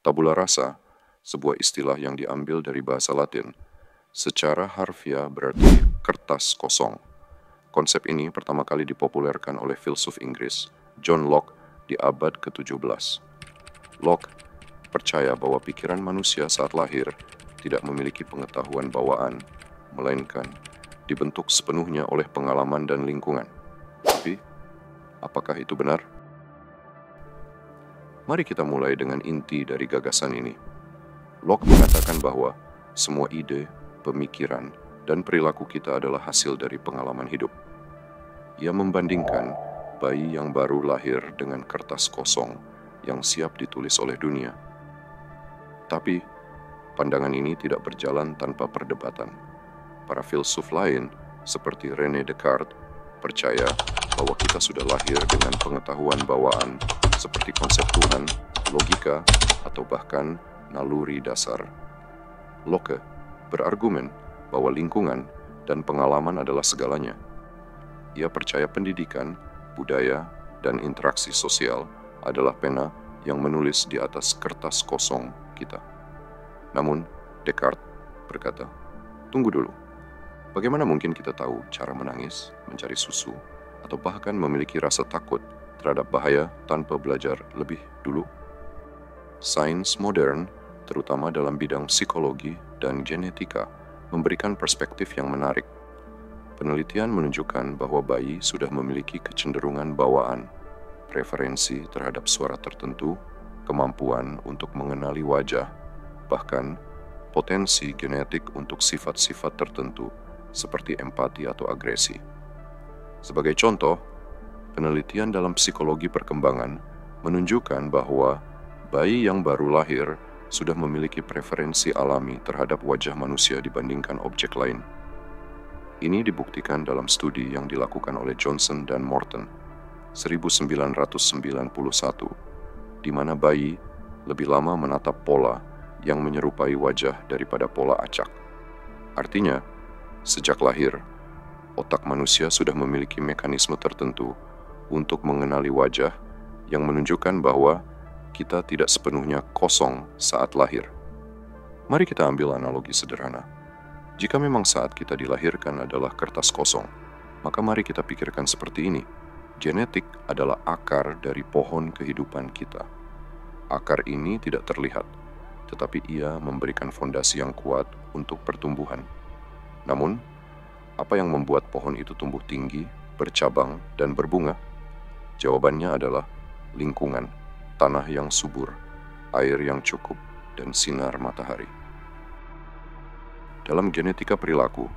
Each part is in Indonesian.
Tabula rasa, sebuah istilah yang diambil dari bahasa Latin, secara harfiah berarti kertas kosong. Konsep ini pertama kali dipopulerkan oleh filsuf Inggris, John Locke, di abad ke-17. Locke percaya bahwa pikiran manusia saat lahir tidak memiliki pengetahuan bawaan, melainkan dibentuk sepenuhnya oleh pengalaman dan lingkungan. Tapi, apakah itu benar? Mari kita mulai dengan inti dari gagasan ini. Locke mengatakan bahwa semua ide, pemikiran, dan perilaku kita adalah hasil dari pengalaman hidup. Ia membandingkan bayi yang baru lahir dengan kertas kosong yang siap ditulis oleh dunia. Tapi, pandangan ini tidak berjalan tanpa perdebatan. Para filsuf lain, seperti René Descartes, percaya bahwa kita sudah lahir dengan pengetahuan bawaan seperti konsep Tuhan, logika, atau bahkan naluri dasar. Locke berargumen bahwa lingkungan dan pengalaman adalah segalanya. Ia percaya pendidikan, budaya, dan interaksi sosial adalah pena yang menulis di atas kertas kosong kita. Namun, Descartes berkata, "Tunggu dulu. Bagaimana mungkin kita tahu cara menangis, mencari susu, atau bahkan memiliki rasa takut terhadap bahaya tanpa belajar lebih dulu?" Sains modern, terutama dalam bidang psikologi dan genetika, memberikan perspektif yang menarik. Penelitian menunjukkan bahwa bayi sudah memiliki kecenderungan bawaan, preferensi terhadap suara tertentu, kemampuan untuk mengenali wajah, bahkan potensi genetik untuk sifat-sifat tertentu seperti empati atau agresi. Sebagai contoh, penelitian dalam psikologi perkembangan menunjukkan bahwa bayi yang baru lahir sudah memiliki preferensi alami terhadap wajah manusia dibandingkan objek lain. Ini dibuktikan dalam studi yang dilakukan oleh Johnson dan Morton 1991, di mana bayi lebih lama menatap pola yang menyerupai wajah daripada pola acak. Artinya, sejak lahir, otak manusia sudah memiliki mekanisme tertentu untuk mengenali wajah yang menunjukkan bahwa kita tidak sepenuhnya kosong saat lahir. Mari kita ambil analogi sederhana. Jika memang saat kita dilahirkan adalah kertas kosong, maka mari kita pikirkan seperti ini. Genetik adalah akar dari pohon kehidupan kita. Akar ini tidak terlihat, tetapi ia memberikan fondasi yang kuat untuk pertumbuhan. Namun, apa yang membuat pohon itu tumbuh tinggi, bercabang, dan berbunga? Jawabannya adalah lingkungan, tanah yang subur, air yang cukup, dan sinar matahari. Dalam genetika perilaku,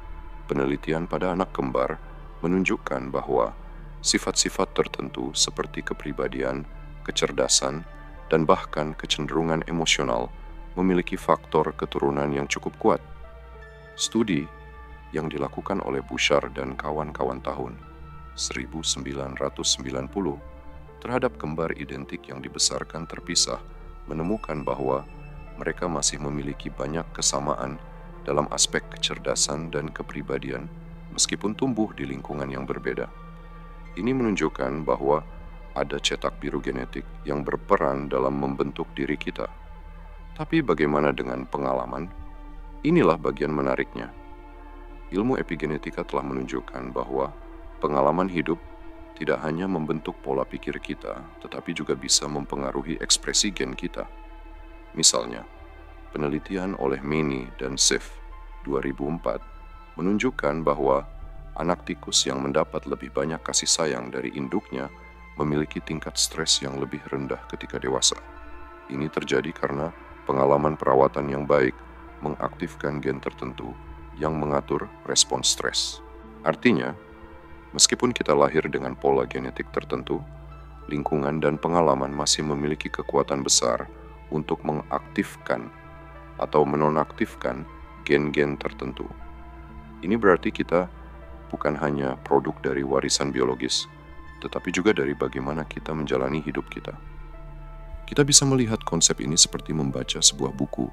penelitian pada anak kembar menunjukkan bahwa sifat-sifat tertentu seperti kepribadian, kecerdasan, dan bahkan kecenderungan emosional memiliki faktor keturunan yang cukup kuat. Studi yang dilakukan oleh Bouchard dan kawan-kawan tahun 1990 terhadap kembar identik yang dibesarkan terpisah menemukan bahwa mereka masih memiliki banyak kesamaan dalam aspek kecerdasan dan kepribadian meskipun tumbuh di lingkungan yang berbeda. Ini menunjukkan bahwa ada cetak biru genetik yang berperan dalam membentuk diri kita. Tapi bagaimana dengan pengalaman? Inilah bagian menariknya. Ilmu epigenetika telah menunjukkan bahwa pengalaman hidup tidak hanya membentuk pola pikir kita, tetapi juga bisa mempengaruhi ekspresi gen kita. Misalnya, penelitian oleh Maney dan Sif 2004 menunjukkan bahwa anak tikus yang mendapat lebih banyak kasih sayang dari induknya memiliki tingkat stres yang lebih rendah ketika dewasa. Ini terjadi karena pengalaman perawatan yang baik mengaktifkan gen tertentu yang mengatur respons stres. Artinya, meskipun kita lahir dengan pola genetik tertentu, lingkungan dan pengalaman masih memiliki kekuatan besar untuk mengaktifkan atau menonaktifkan gen-gen tertentu. Ini berarti kita bukan hanya produk dari warisan biologis, tetapi juga dari bagaimana kita menjalani hidup kita. Kita bisa melihat konsep ini seperti membaca sebuah buku.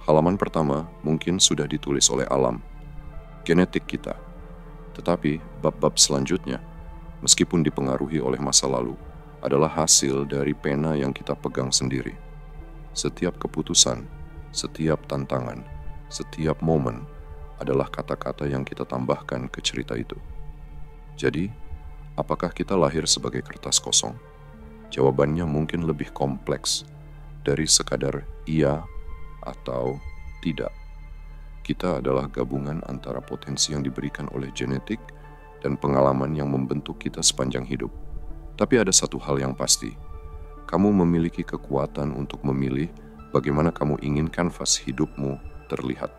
Halaman pertama mungkin sudah ditulis oleh alam, genetik kita. Tetapi bab-bab selanjutnya, meskipun dipengaruhi oleh masa lalu, adalah hasil dari pena yang kita pegang sendiri. Setiap keputusan, setiap tantangan, setiap momen adalah kata-kata yang kita tambahkan ke cerita itu. Jadi, apakah kita lahir sebagai kertas kosong? Jawabannya mungkin lebih kompleks dari sekadar iya atau tidak. Kita adalah gabungan antara potensi yang diberikan oleh genetik dan pengalaman yang membentuk kita sepanjang hidup. Tapi ada satu hal yang pasti, kamu memiliki kekuatan untuk memilih bagaimana kamu ingin kanvas hidupmu terlihat.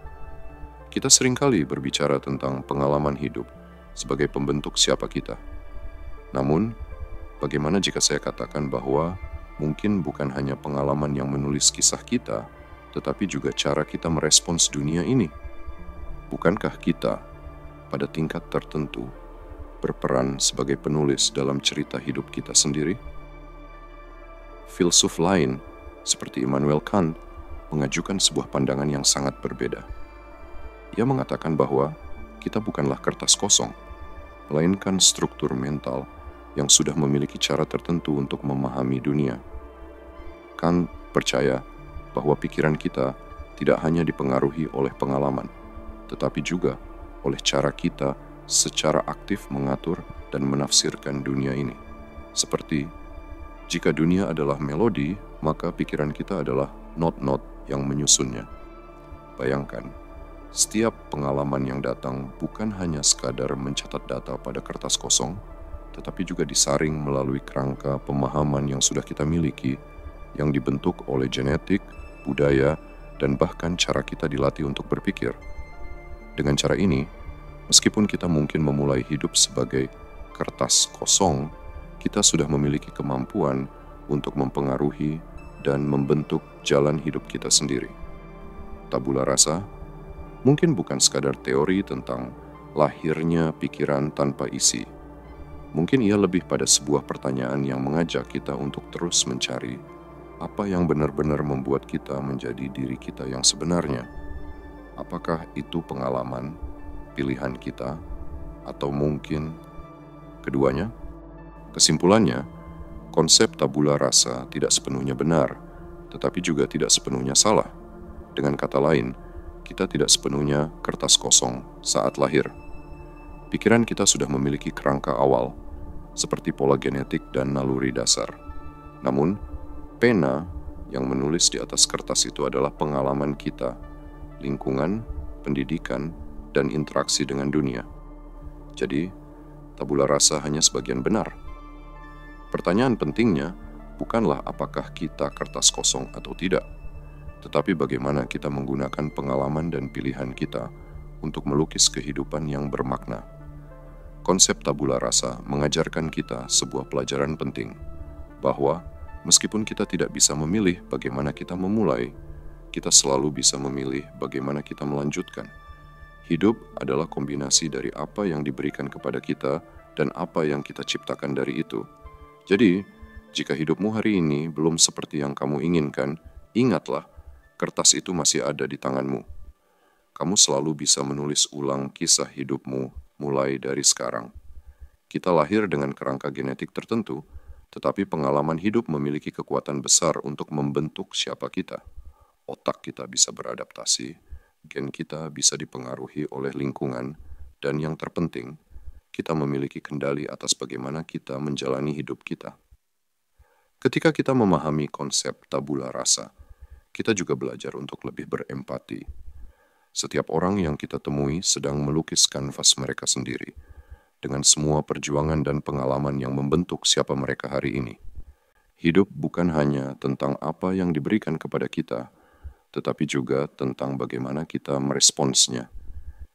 Kita seringkali berbicara tentang pengalaman hidup sebagai pembentuk siapa kita. Namun, bagaimana jika saya katakan bahwa mungkin bukan hanya pengalaman yang menulis kisah kita, tetapi juga cara kita merespons dunia ini? Bukankah kita, pada tingkat tertentu, berperan sebagai penulis dalam cerita hidup kita sendiri? Filsuf lain, seperti Immanuel Kant, mengajukan sebuah pandangan yang sangat berbeda. Ia mengatakan bahwa kita bukanlah kertas kosong, melainkan struktur mental yang sudah memiliki cara tertentu untuk memahami dunia. Kant percaya bahwa pikiran kita tidak hanya dipengaruhi oleh pengalaman, tetapi juga oleh cara kita secara aktif mengatur dan menafsirkan dunia ini. Seperti, jika dunia adalah melodi, maka pikiran kita adalah not-not yang menyusunnya. Bayangkan, setiap pengalaman yang datang bukan hanya sekadar mencatat data pada kertas kosong, tetapi juga disaring melalui kerangka pemahaman yang sudah kita miliki, yang dibentuk oleh genetik, budaya, dan bahkan cara kita dilatih untuk berpikir. Dengan cara ini, meskipun kita mungkin memulai hidup sebagai kertas kosong, kita sudah memiliki kemampuan untuk mempengaruhi dan membentuk jalan hidup kita sendiri. Tabula rasa mungkin bukan sekadar teori tentang lahirnya pikiran tanpa isi. Mungkin ia lebih pada sebuah pertanyaan yang mengajak kita untuk terus mencari apa yang benar-benar membuat kita menjadi diri kita yang sebenarnya. Apakah itu pengalaman, pilihan kita, atau mungkin keduanya? Kesimpulannya, konsep tabula rasa tidak sepenuhnya benar, tetapi juga tidak sepenuhnya salah. Dengan kata lain, kita tidak sepenuhnya kertas kosong saat lahir. Pikiran kita sudah memiliki kerangka awal, seperti pola genetik dan naluri dasar. Namun, pena yang menulis di atas kertas itu adalah pengalaman kita, lingkungan, pendidikan, dan interaksi dengan dunia. Jadi, tabula rasa hanya sebagian benar. Pertanyaan pentingnya bukanlah apakah kita kertas kosong atau tidak, tetapi bagaimana kita menggunakan pengalaman dan pilihan kita untuk melukis kehidupan yang bermakna. Konsep tabula rasa mengajarkan kita sebuah pelajaran penting, bahwa meskipun kita tidak bisa memilih bagaimana kita memulai, kita selalu bisa memilih bagaimana kita melanjutkan. Hidup adalah kombinasi dari apa yang diberikan kepada kita dan apa yang kita ciptakan dari itu. Jadi, jika hidupmu hari ini belum seperti yang kamu inginkan, ingatlah, kertas itu masih ada di tanganmu. Kamu selalu bisa menulis ulang kisah hidupmu mulai dari sekarang. Kita lahir dengan kerangka genetik tertentu, tetapi pengalaman hidup memiliki kekuatan besar untuk membentuk siapa kita. Otak kita bisa beradaptasi, gen kita bisa dipengaruhi oleh lingkungan, dan yang terpenting, kita memiliki kendali atas bagaimana kita menjalani hidup kita. Ketika kita memahami konsep tabula rasa, kita juga belajar untuk lebih berempati. Setiap orang yang kita temui sedang melukis kanvas mereka sendiri, dengan semua perjuangan dan pengalaman yang membentuk siapa mereka hari ini. Hidup bukan hanya tentang apa yang diberikan kepada kita, tetapi juga tentang bagaimana kita meresponsnya.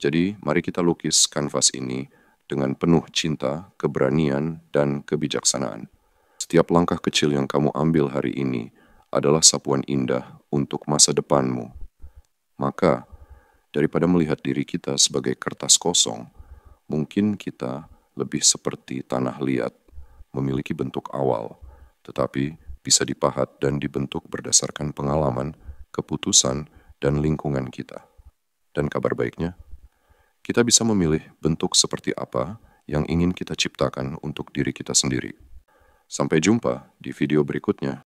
Jadi, mari kita lukis kanvas ini dengan penuh cinta, keberanian, dan kebijaksanaan. Setiap langkah kecil yang kamu ambil hari ini adalah sapuan indah untuk masa depanmu. Maka, daripada melihat diri kita sebagai kertas kosong, mungkin kita lebih seperti tanah liat, memiliki bentuk awal, tetapi bisa dipahat dan dibentuk berdasarkan pengalaman, keputusan, dan lingkungan kita. Dan kabar baiknya, kita bisa memilih bentuk seperti apa yang ingin kita ciptakan untuk diri kita sendiri. Sampai jumpa di video berikutnya.